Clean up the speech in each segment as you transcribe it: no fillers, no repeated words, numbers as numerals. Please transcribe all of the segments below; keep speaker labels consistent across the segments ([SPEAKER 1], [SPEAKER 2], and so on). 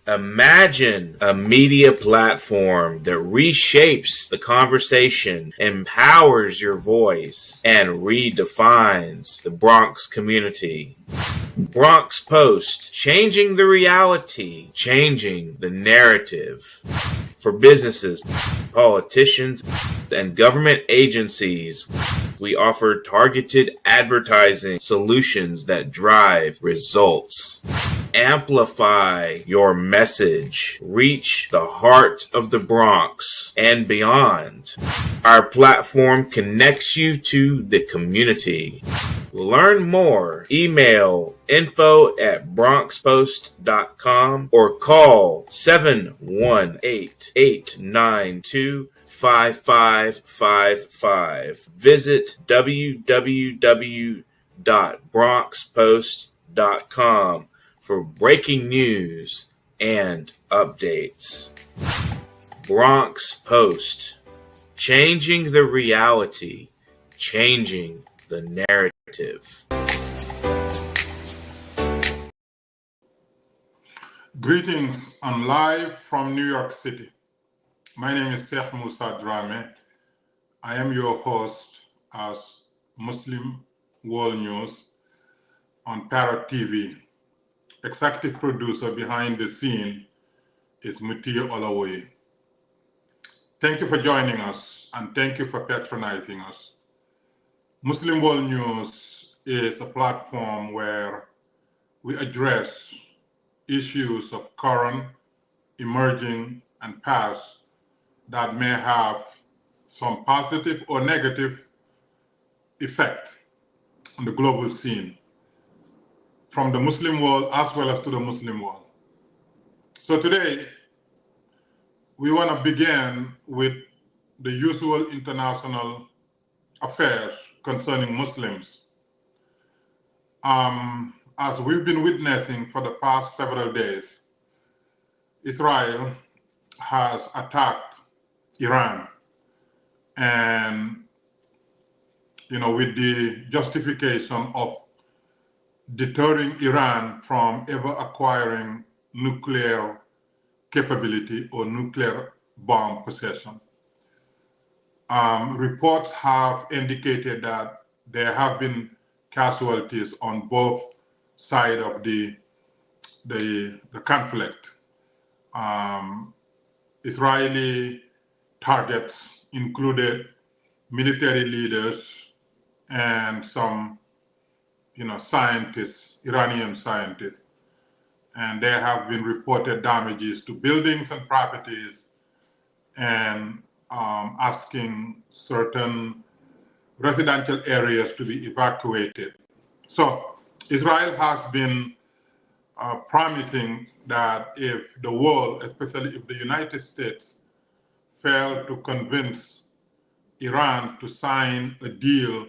[SPEAKER 1] Imagine a media platform that reshapes the conversation, empowers your voice, and redefines the Bronx community. Bronx Post, changing the reality, changing the narrative. For businesses, politicians, and government agencies, we offer targeted advertising solutions that drive results. Amplify your message. Reach the heart of the Bronx and beyond. Our platform connects you to the community. Learn more. Email info@bronxpost.com or call 718-892-5555. Visit www.bronxpost.com for breaking news and updates. Bronx Post, changing the reality, changing the narrative.
[SPEAKER 2] Greetings on live from New York City. My name is Sheikh Musa Drammeh. I am your host as Muslim World News on Parrot TV. Executive producer behind the scene is Mutiu Olawuyi. Thank you for joining us and thank you for patronizing us. Muslim World News is a platform where we address issues of current, emerging, and past that may have some positive or negative effect on the global scene, from the Muslim world as well as to the Muslim world. So today, we want to begin with the usual international affairs concerning Muslims. As we've been witnessing for the past several days, Israel has attacked Iran, and with the justification of deterring Iran from ever acquiring nuclear capability or nuclear bomb possession. Reports have indicated that there have been casualties on both sides of the conflict. Israeli targets included military leaders and some scientists, Iranian scientists, and there have been reported damages to buildings and properties, and asking certain residential areas to be evacuated. So Israel has been promising that if the world, especially if the United States, fail to convince Iran to sign a deal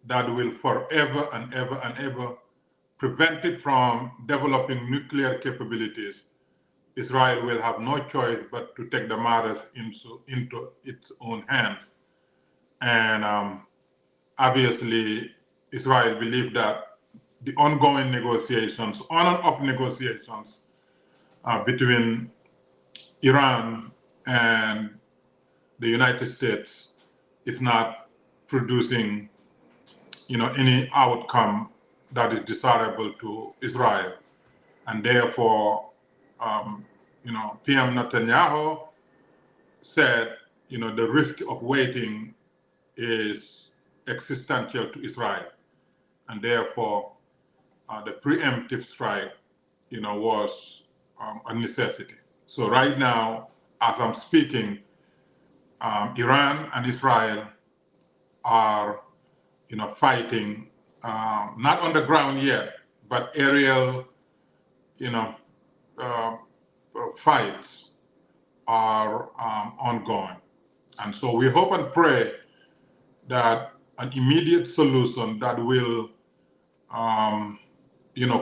[SPEAKER 2] that will forever and ever and ever prevent it from developing nuclear capabilities, Israel will have no choice but to take the matters into its own hands. And obviously, Israel believes that the ongoing negotiations, on and off negotiations between Iran and the United States is not producing any outcome that is desirable to Israel. And therefore, PM Netanyahu said, the risk of waiting is existential to Israel. And therefore, the preemptive strike, was a necessity. So right now, as I'm speaking, Iran and Israel are, fighting, not on the ground yet, but aerial, fights are ongoing. And so we hope and pray that an immediate solution that will,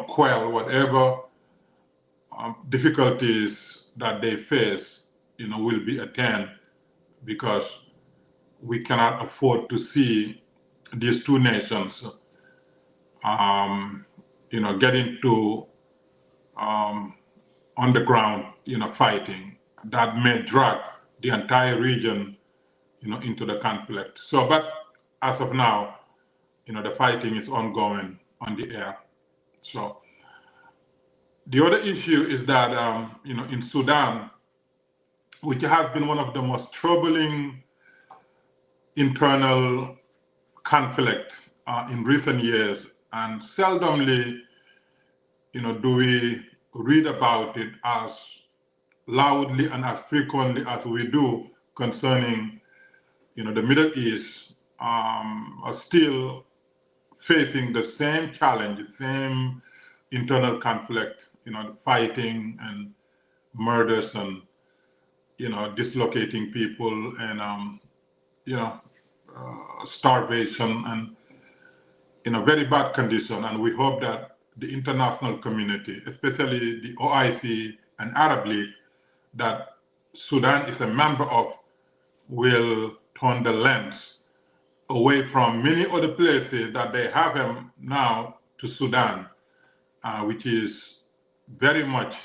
[SPEAKER 2] quell whatever difficulties that they face, will be attained, because we cannot afford to see these two nations, get into underground, fighting that may drag the entire region, into the conflict. So, but as of now, the fighting is ongoing on the air. So, the other issue is that, in Sudan, which has been one of the most troubling internal conflict in recent years, and seldomly, do we read about it as loudly and as frequently as we do concerning, the Middle East, are still facing the same challenge, the same internal conflict, fighting and murders and, dislocating people and, starvation and in a very bad condition. And we hope that the international community, especially the OIC and Arab League, that Sudan is a member of, will turn the lens away from many other places that they have them now to Sudan, which is very much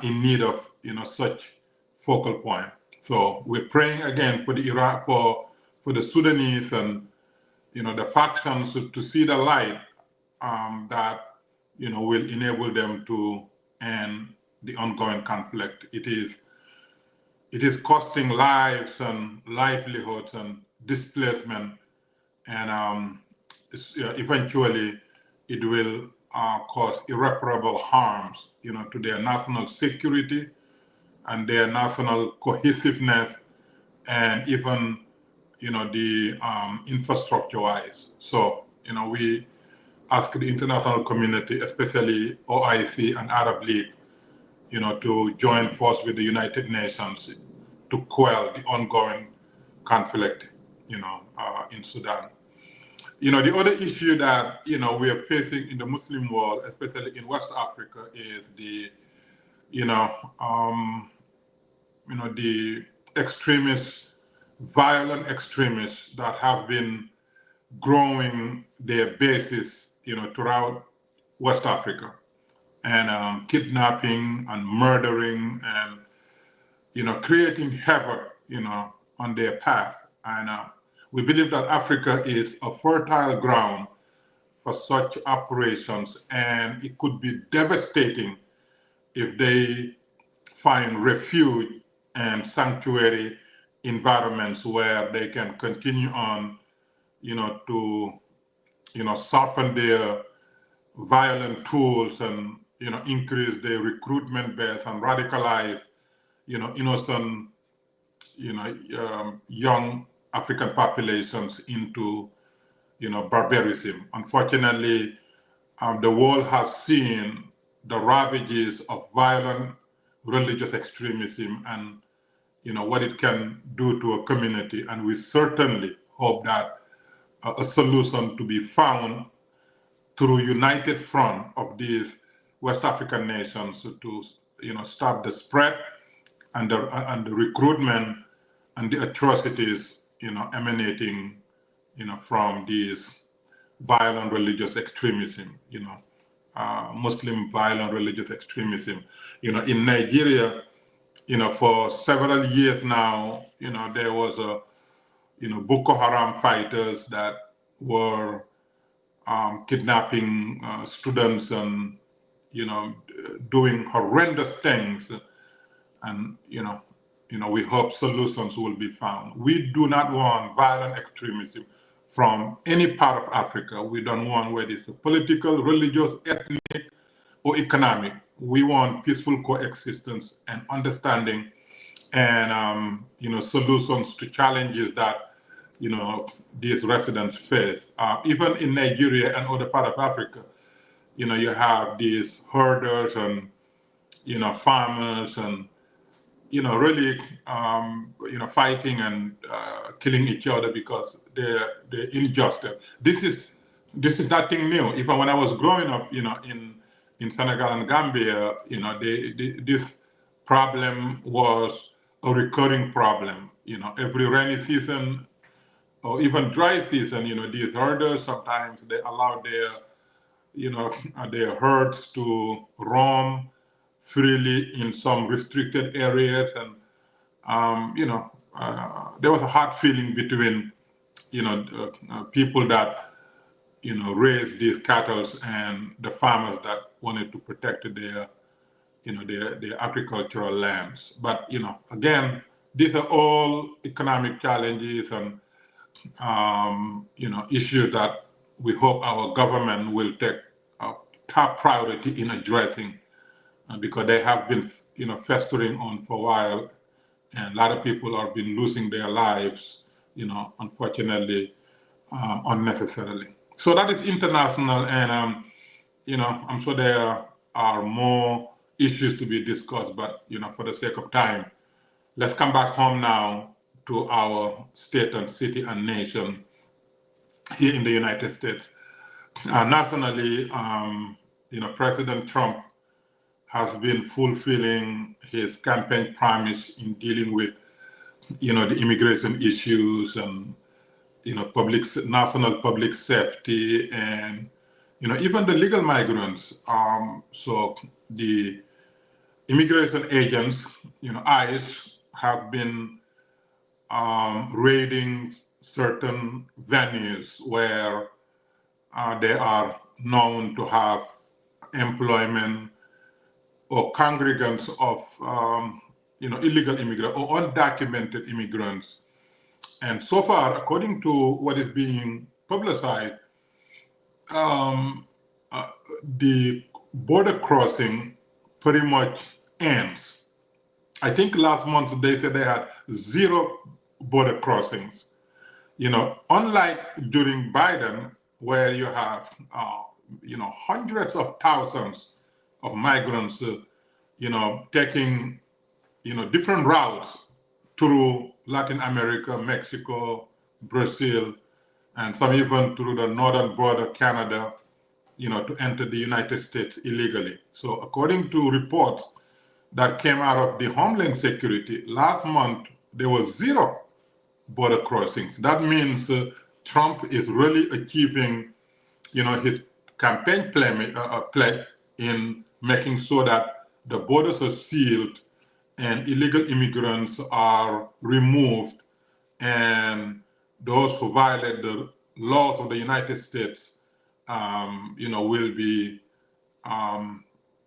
[SPEAKER 2] in need of, such focal point. So we're praying again for the Iraq, for the Sudanese and, the factions to see the light that, will enable them to end the ongoing conflict. It is costing lives and livelihoods and displacement, and eventually it will cause irreparable harms, to their national security and their national cohesiveness, and even, the infrastructure-wise. So, we ask the international community, especially OIC and Arab League, to join force with the United Nations to quell the ongoing conflict, in Sudan. The other issue that, we are facing in the Muslim world, especially in West Africa, is the, the extremists, violent extremists that have been growing their bases, throughout West Africa, and kidnapping and murdering and, creating havoc, on their path. And we believe that Africa is a fertile ground for such operations, and it could be devastating if they find refuge and sanctuary environments where they can continue on, to, sharpen their violent tools and, increase their recruitment base and radicalize, innocent, young African populations into, barbarism. Unfortunately, the world has seen the ravages of violent religious extremism and, what it can do to a community. And we certainly hope that a solution to be found through united front of these West African nations to, stop the spread and the recruitment and the atrocities, emanating, from these violent religious extremism, Muslim violent religious extremism. In Nigeria, for several years now, there was a, Boko Haram fighters that were kidnapping students and, doing horrendous things. And, we hope solutions will be found. We do not want violent extremism from any part of Africa. We don't want whether it's political, religious, ethnic, or economic. We want peaceful coexistence and understanding and, solutions to challenges that, these residents face. Even in Nigeria and other parts of Africa, you have these herders and, farmers and, really, fighting and killing each other because they're injustice. This is nothing new. Even when I was growing up, in Senegal and Gambia, this problem was a recurring problem. Every rainy season or even dry season, these herders sometimes they allow their herds to roam freely in some restricted areas, and there was a hard feeling between people that raise these cattle and the farmers that wanted to protect their their agricultural lands. But again, these are all economic challenges and issues that we hope our government will take top priority in addressing, because they have been festering on for a while, and a lot of people have been losing their lives, unfortunately, unnecessarily. So that is international, and I'm sure there are more issues to be discussed, but for the sake of time, let's come back home now to our state and city and nation here in the United States. Nationally, President Trump has been fulfilling his campaign promise in dealing with the immigration issues and national public safety, and even the legal migrants. So the immigration agents, ICE, have been raiding certain venues where they are known to have employment or congregants of illegal immigrants or undocumented immigrants. And so far, according to what is being publicized, the border crossing pretty much ends. I think last month they said they had 0 border crossings. Unlike during Biden, where you have hundreds of thousands of migrants, taking different routes through Latin America, Mexico, Brazil, and some even through the northern border, Canada, to enter the United States illegally. So according to reports that came out of the Homeland Security, last month there was 0 border crossings. That means Trump is really achieving, his campaign play in making sure that the borders are sealed and illegal immigrants are removed, and those who violate the laws of the United States,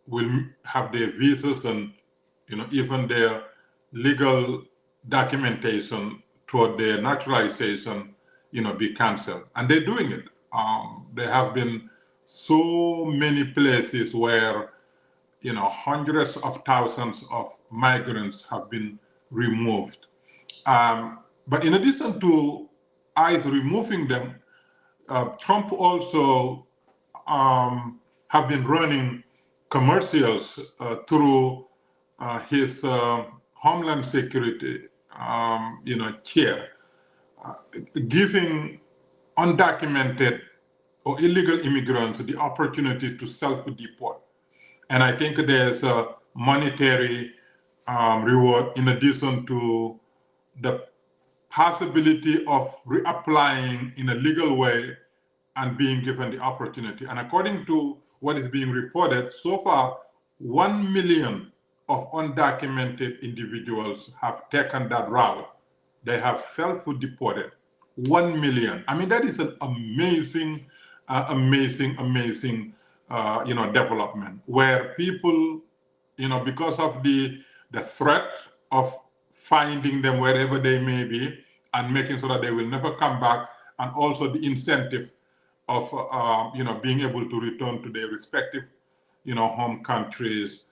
[SPEAKER 2] will have their visas and even their legal documentation toward their naturalization, be canceled. And they're doing it. There have been so many places where hundreds of thousands of migrants have been removed. But in addition to ICE removing them, Trump also have been running commercials through his Homeland Security chair, giving undocumented or illegal immigrants the opportunity to self-deport. And I think there's a monetary reward in addition to the possibility of reapplying in a legal way and being given the opportunity. And according to what is being reported, so far, 1 million of undocumented individuals have taken that route. They have self-deported. 1 million. I mean, that is an amazing, amazing development where people, because of the threat of finding them wherever they may be and making sure that they will never come back, and also the incentive of being able to return to their respective home countries,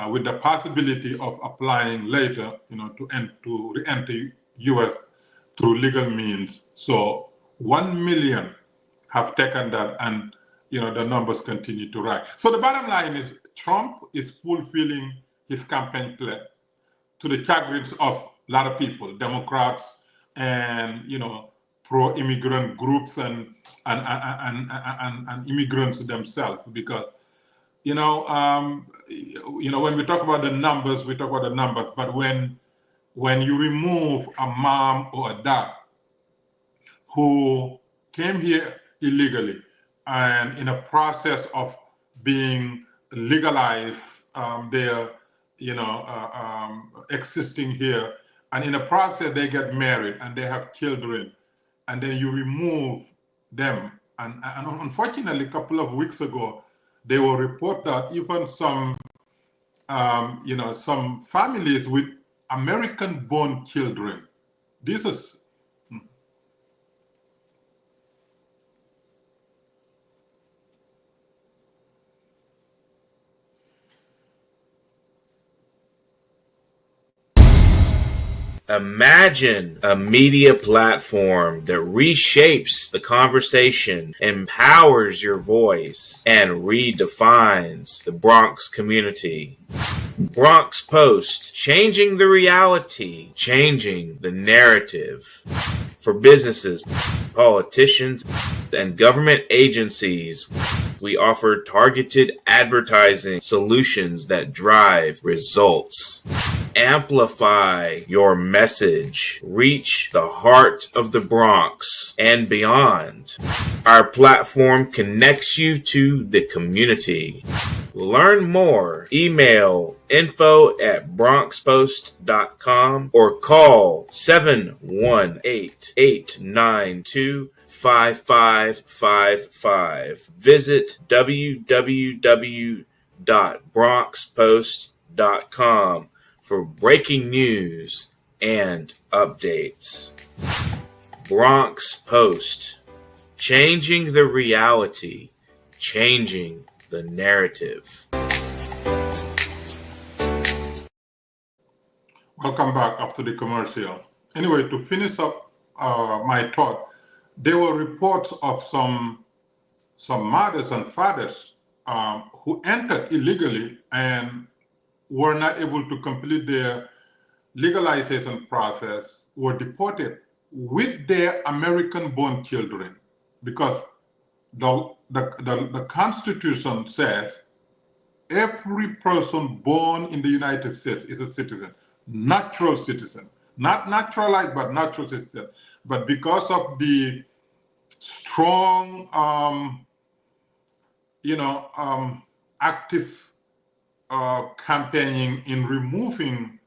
[SPEAKER 2] with the possibility of applying later to re-enter US through legal means. So 1 million have taken that, and the numbers continue to rise. So the bottom line is Trump is fulfilling his campaign plan to the chagrins of a lot of people, Democrats and pro-immigrant groups and immigrants themselves, because when we talk about the numbers, we talk about the numbers, but when you remove a mom or a dad who came here illegally and in a process of being legalized their, existing here, and in the process they get married and they have children, and then you remove them. And unfortunately, a couple of weeks ago, they will report that even some, some families with American-born children. This is
[SPEAKER 1] Imagine a media platform that reshapes the conversation, empowers your voice, and redefines the Bronx community. Bronx Post, changing the reality, changing the narrative. For businesses, politicians, and government agencies, we offer targeted advertising solutions that drive results. Amplify your message. Reach the heart of the Bronx and beyond. Our platform connects you to the community. Learn more. Email info@bronxpost.com or call 718-892-5555. Visit www.bronxpost.com for breaking news and updates. Bronx Post, changing the reality, changing the narrative.
[SPEAKER 2] welcome back after the commercial. Anyway, to finish up my thought, there were reports of some mothers and fathers who entered illegally and were not able to complete their legalization process, were deported with their American-born children, because the Constitution says every person born in the United States is a citizen, natural citizen, not naturalized, but natural citizen. But because of the strong, active campaigning in removing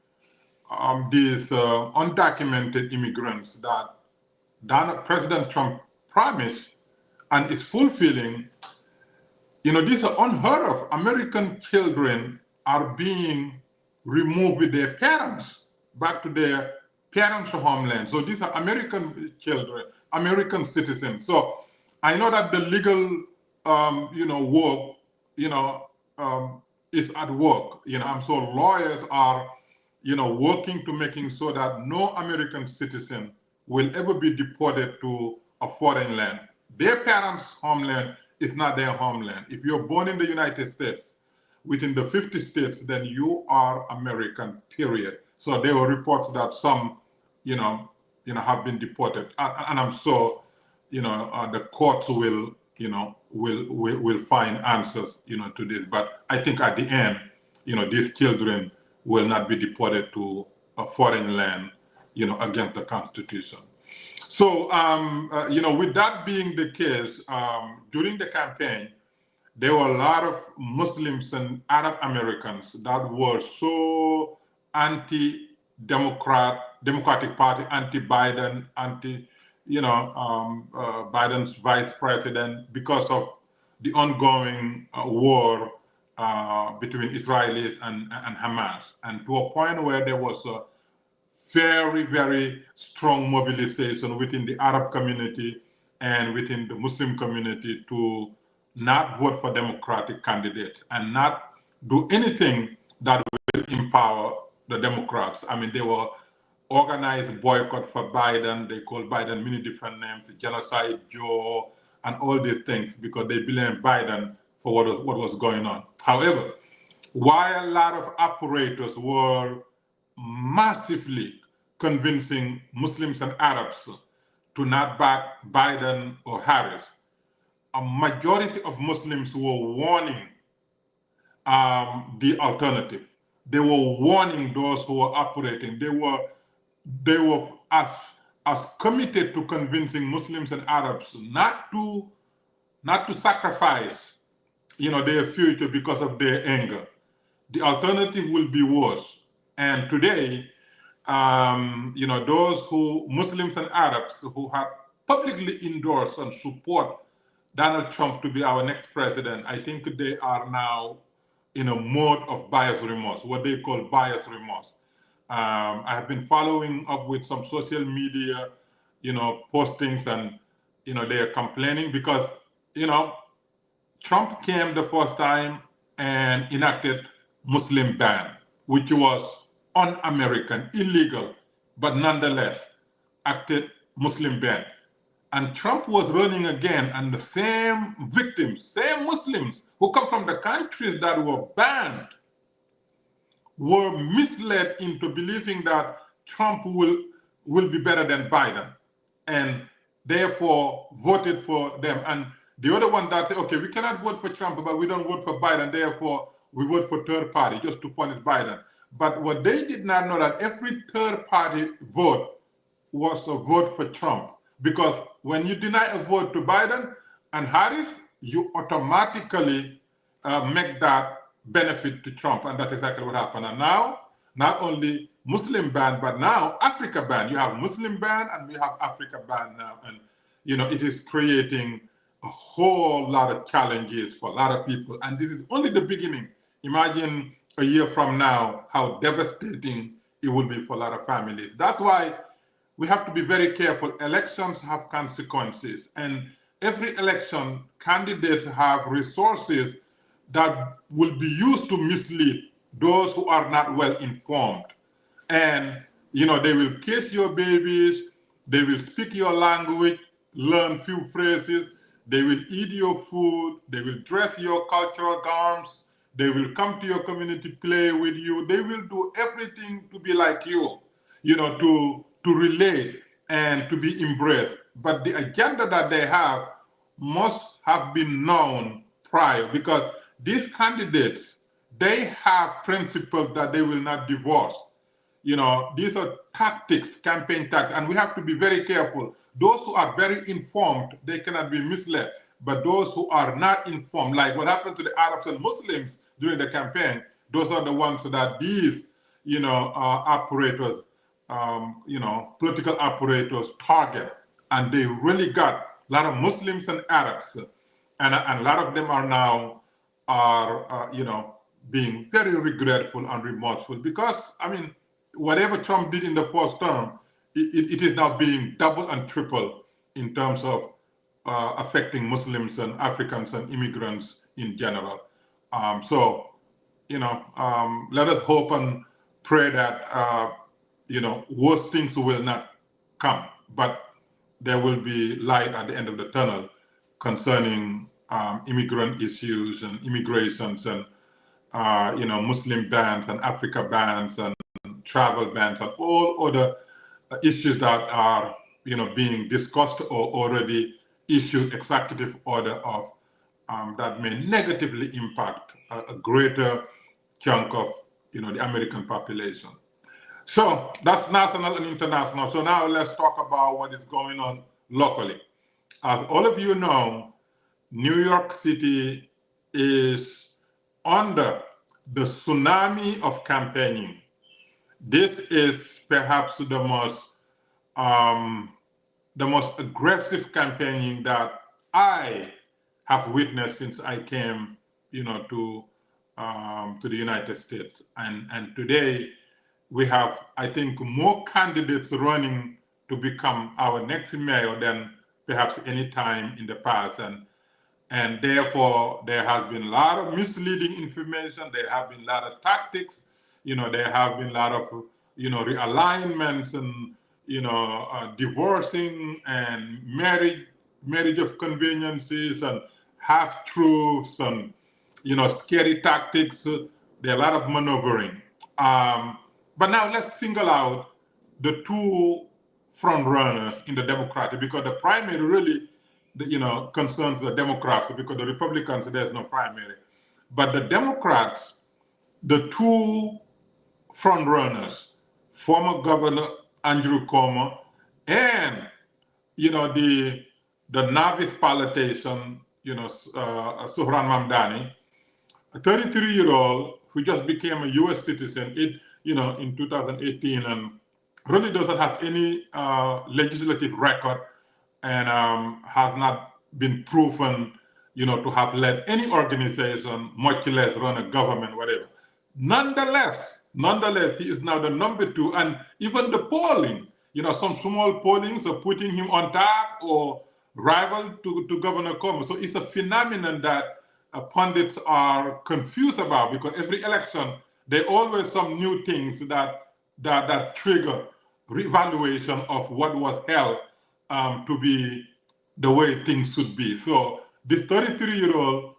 [SPEAKER 2] these undocumented immigrants that President Trump promised and is fulfilling, these are unheard of. American children are being removed with their parents back to their parents' homeland. So these are American children, American citizens. So I know that the legal, work, is at work. So lawyers are, working to making sure that no American citizen will ever be deported to a foreign land. Their parents' homeland is not their homeland. If you're born in the United States, within the 50 states, then you are American, period. So there were reports that some, have been deported. And I'm sure, the courts will, will find answers, to this. But I think at the end, these children will not be deported to a foreign land, against the Constitution. So, with that being the case, during the campaign, there were a lot of Muslims and Arab Americans that were so Democratic Party, anti-Biden, Biden's vice president, because of the ongoing war between Israelis and Hamas, and to a point where there was a very, very strong mobilization within the Arab community and within the Muslim community to not vote for Democratic candidates and not do anything that will empower the Democrats. I mean, they were organized boycott for Biden. They called Biden many different names, Genocide Joe, and all these things, because they blame Biden for what was going on. However, while a lot of operators were massively convincing Muslims and Arabs to not back Biden or Harris, a majority of Muslims were warning the alternative. They were warning those who were operating. They were as committed to convincing Muslims and Arabs not to sacrifice, their future because of their anger. the alternative will be worse. And today, those Muslims and Arabs who have publicly endorsed and support Donald Trump to be our next president, I think they are now in a mode of buyer's remorse, what they call buyer's remorse. I have been following up with some social media, postings, and, they are complaining because, Trump came the first time and enacted Muslim ban, which was un-American, illegal, but nonetheless acted Muslim ban. And Trump was running again, and the same victims, same Muslims who come from the countries that were banned, were misled into believing that Trump will be better than Biden, and therefore voted for them. And the other one that said, okay, we cannot vote for Trump, but we don't vote for Biden, therefore we vote for third party just to punish Biden. But what they did not know that every third party vote was a vote for Trump. Because when you deny a vote to Biden and Harris, you automatically make that benefit to Trump. And that's exactly what happened. And now, not only Muslim ban, but now Africa ban. You have Muslim ban and we have Africa ban now. And, it is creating a whole lot of challenges for a lot of people. And this is only the beginning. Imagine a year from now how devastating it will be for a lot of families. That's why we have to be very careful. Elections have consequences, and every election, candidates have resources that will be used to mislead those who are not well informed. And, they will kiss your babies, they will speak your language, learn few phrases, they will eat your food, they will dress your cultural garments, they will come to your community, play with you, they will do everything to be like you, to relate and to be embraced. But the agenda that they have must have been known prior, because these candidates, they have principles that they will not divorce. These are tactics, campaign tactics, and we have to be very careful. Those who are very informed, they cannot be misled. But those who are not informed, like what happened to the Arabs and Muslims during the campaign, those are the ones that these, operators, political operators target. And they really got a lot of Muslims and Arabs. And a lot of them are now, being very regretful and remorseful because, whatever Trump did in the first term, it is now being double and triple in terms of affecting Muslims and Africans and immigrants in general. Let us hope and pray that, worse things will not come, but there will be light at the end of the tunnel concerning immigrant issues and immigrations and, Muslim bans and Africa bans and travel bans and all other issues that are, being discussed or already issued executive order of that may negatively impact a greater chunk of, the American population. So that's national and international. So now let's talk about what is going on locally. As all of you know, New York City is under the tsunami of campaigning. This is perhaps the most aggressive campaigning that I have witnessed since I came, to the United States. And today we have, I think, more candidates running to become our next mayor than perhaps any time in the past. And therefore, there has been a lot of misleading information. There have been a lot of tactics. There have been a lot of, realignments and, divorcing and marriage of conveniences and half-truths and, scary tactics. There are a lot of maneuvering. But now let's single out the two front runners in the Democratic, because the primary really, concerns the Democrats, because the Republicans, there's no primary. But the Democrats, the two front runners, former Governor Andrew Cuomo and, the novice politician, Suhran Mamdani, a 33-year-old who just became a U.S. citizen, in 2018, and really doesn't have any legislative record, and has not been proven, to have led any organization, much less run a government, whatever. Nonetheless, he is now the number 2, and even the polling, some small pollings are putting him on top or rival to Governor Cuomo. So it's a phenomenon that pundits are confused about, because every election there always some new things that trigger reevaluation of what was held to be the way things should be. So this 33-year-old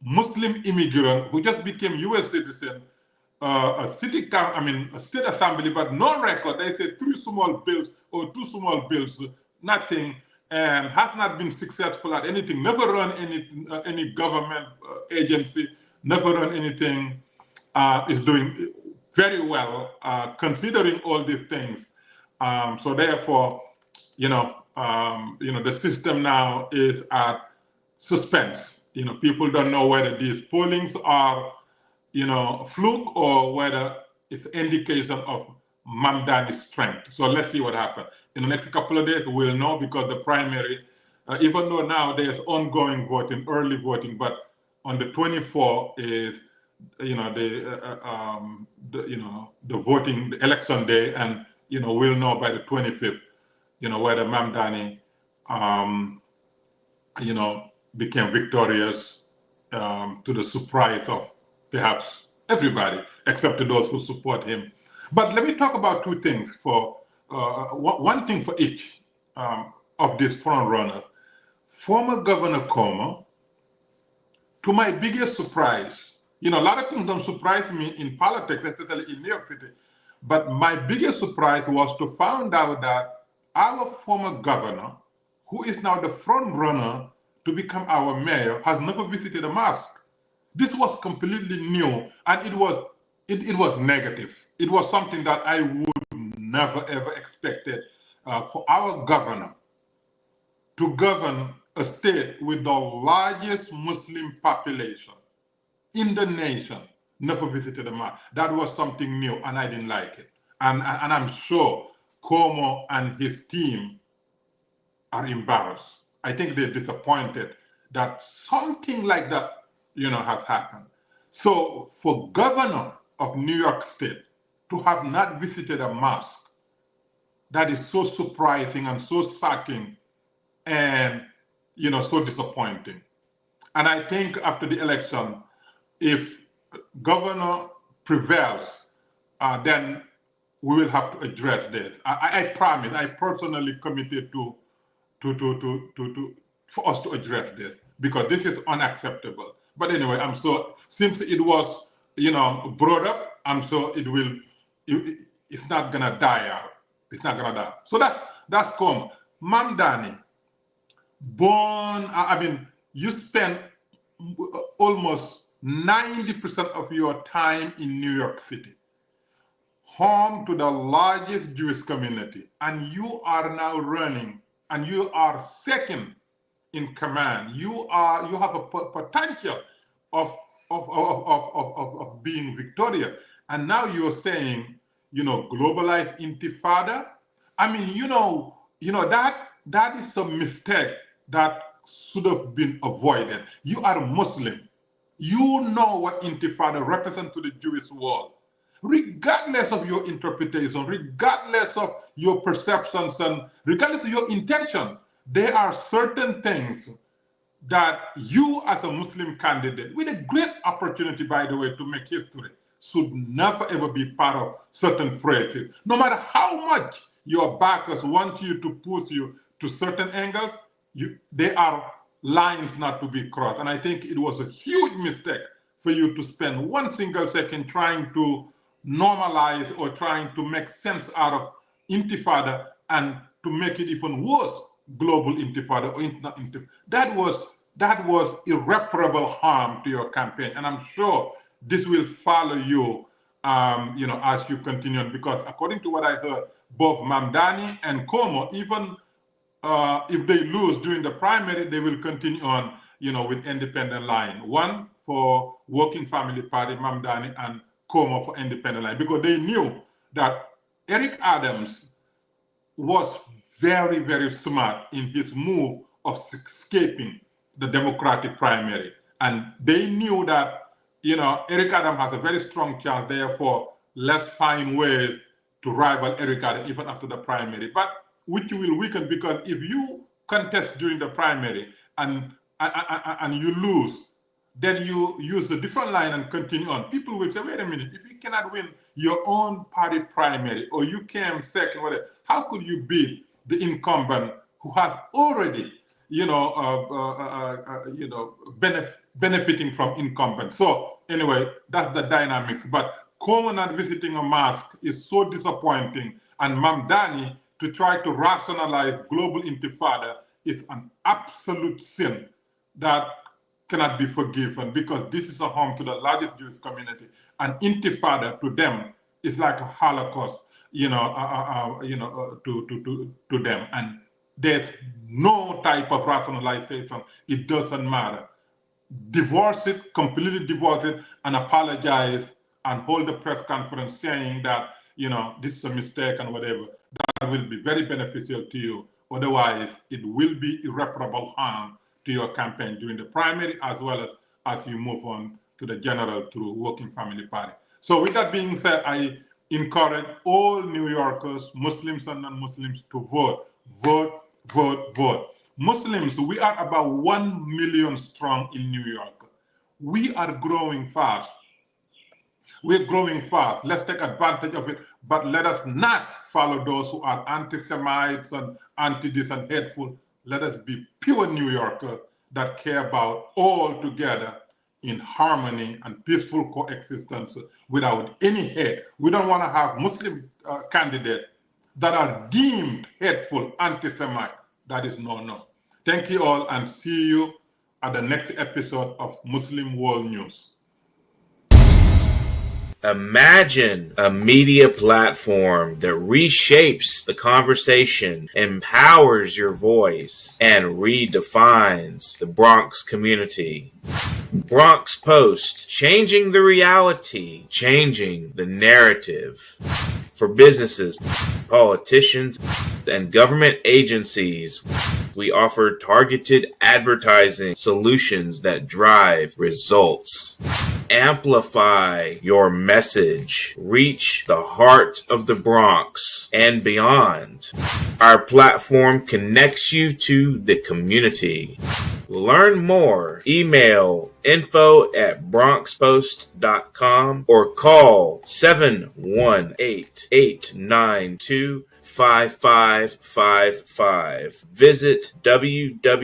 [SPEAKER 2] Muslim immigrant who just became U.S. citizen, a state assembly, but no record. They say 3 small bills or 2 small bills, nothing, and has not been successful at anything. Never run any government agency. Never run anything. Is doing very well considering all these things. So therefore, the system now is at suspense. People don't know whether these pollings are, fluke or whether it's indication of Mamdani's strength. So let's see what happens. In the next couple of days, we'll know, because the primary, even though now there's ongoing voting, early voting, but on the 24th is, the voting, the election day, and we'll know by the 25th, whether Mamdani, became victorious, to the surprise of perhaps everybody, except to those who support him. But let me talk about 2 things for one thing for each of these front runners. Former Governor Cuomo, to my biggest surprise, a lot of things don't surprise me in politics, especially in New York City, but my biggest surprise was to find out that our former governor, who is now the front runner to become our mayor, has never visited a mosque. This was completely new, and it was negative. It was something that I would never ever expected for our governor to govern a state with the largest Muslim population in the nation, never visited a mosque. That was something new, and I didn't like it. And I'm sure Cuomo and his team are embarrassed. I think they're disappointed that something like that, has happened. So for governor of New York State to have not visited a mosque, that is so surprising and so shocking and, so disappointing. And I think after the election, if governor prevails, then we will have to address this. I promise, I personally committed for us to address this, because this is unacceptable. But anyway, since it was, brought up, I'm sure it's not gonna die out. It's not gonna die. So that's common. Mamdani, you spend almost 90% of your time in New York City, home to the largest Jewish community, and you are now running, and you are second in command. You have a potential of being victorious, and now you're saying, globalized intifada. That is a mistake that should have been avoided. You are a Muslim. You know what intifada represents to the Jewish world. Regardless of your interpretation, regardless of your perceptions, and regardless of your intention, there are certain things that you as a Muslim candidate, with a great opportunity, by the way, to make history, should never ever be part of certain phrases. No matter how much your backers want you to push you to certain angles, there are lines not to be crossed. And I think it was a huge mistake for you to spend one single second trying to normalize or trying to make sense out of intifada, and to make it even worse, global intifada or internet intifada. That was irreparable harm to your campaign, and I'm sure this will follow you, as you continue, because according to what I heard, both Mamdani and Cuomo, even if they lose during the primary, they will continue on, with independent line. One for Working Family Party, Mamdani, and Como for Independent Line, because they knew that Eric Adams was very, very smart in his move of escaping the Democratic primary. And they knew that, Eric Adams has a very strong chance, therefore, let's find ways to rival Eric Adams even after the primary. But which will weaken, because if you contest during the primary and you lose, then you use a different line and continue on. People will say, wait a minute, if you cannot win your own party primary, or you came second, whatever, how could you beat the incumbent who has already, benefiting from incumbent? So anyway, that's the dynamics. But Coleman not visiting a mosque is so disappointing, and Mamdani to try to rationalize global intifada is an absolute sin that cannot be forgiven, because this is a home to the largest Jewish community, and intifada to them is like a Holocaust, to them, and there's no type of rationalization. It doesn't matter. Divorce it, completely divorce it, and apologize and hold a press conference saying that this is a mistake and whatever. That will be very beneficial to you. Otherwise, it will be irreparable harm to your campaign during the primary, as well as you move on to the general through Working Family Party. So with that being said, I encourage all New Yorkers, Muslims and non-Muslims, to vote. Vote, vote, vote. Muslims, we are about 1 million strong in New York. We are growing fast. We're growing fast. Let's take advantage of it, but let us not follow those who are anti-Semites and anti-this and hateful. Let us be pure New Yorkers that care about all together in harmony and peaceful coexistence without any hate. We don't want to have Muslim candidates that are deemed hateful, anti-Semite. That is no. Thank you all, and see you at the next episode of Muslim World News.
[SPEAKER 1] Imagine a media platform that reshapes the conversation, empowers your voice, and redefines the Bronx community. Bronx Post, changing the reality, changing the narrative. For businesses, politicians, and government agencies, we offer targeted advertising solutions that drive results. Amplify your message. Reach the heart of the Bronx and beyond. Our platform connects you to the community. Learn more. Email info@bronxpost.com or call 718-892-5555. Visit www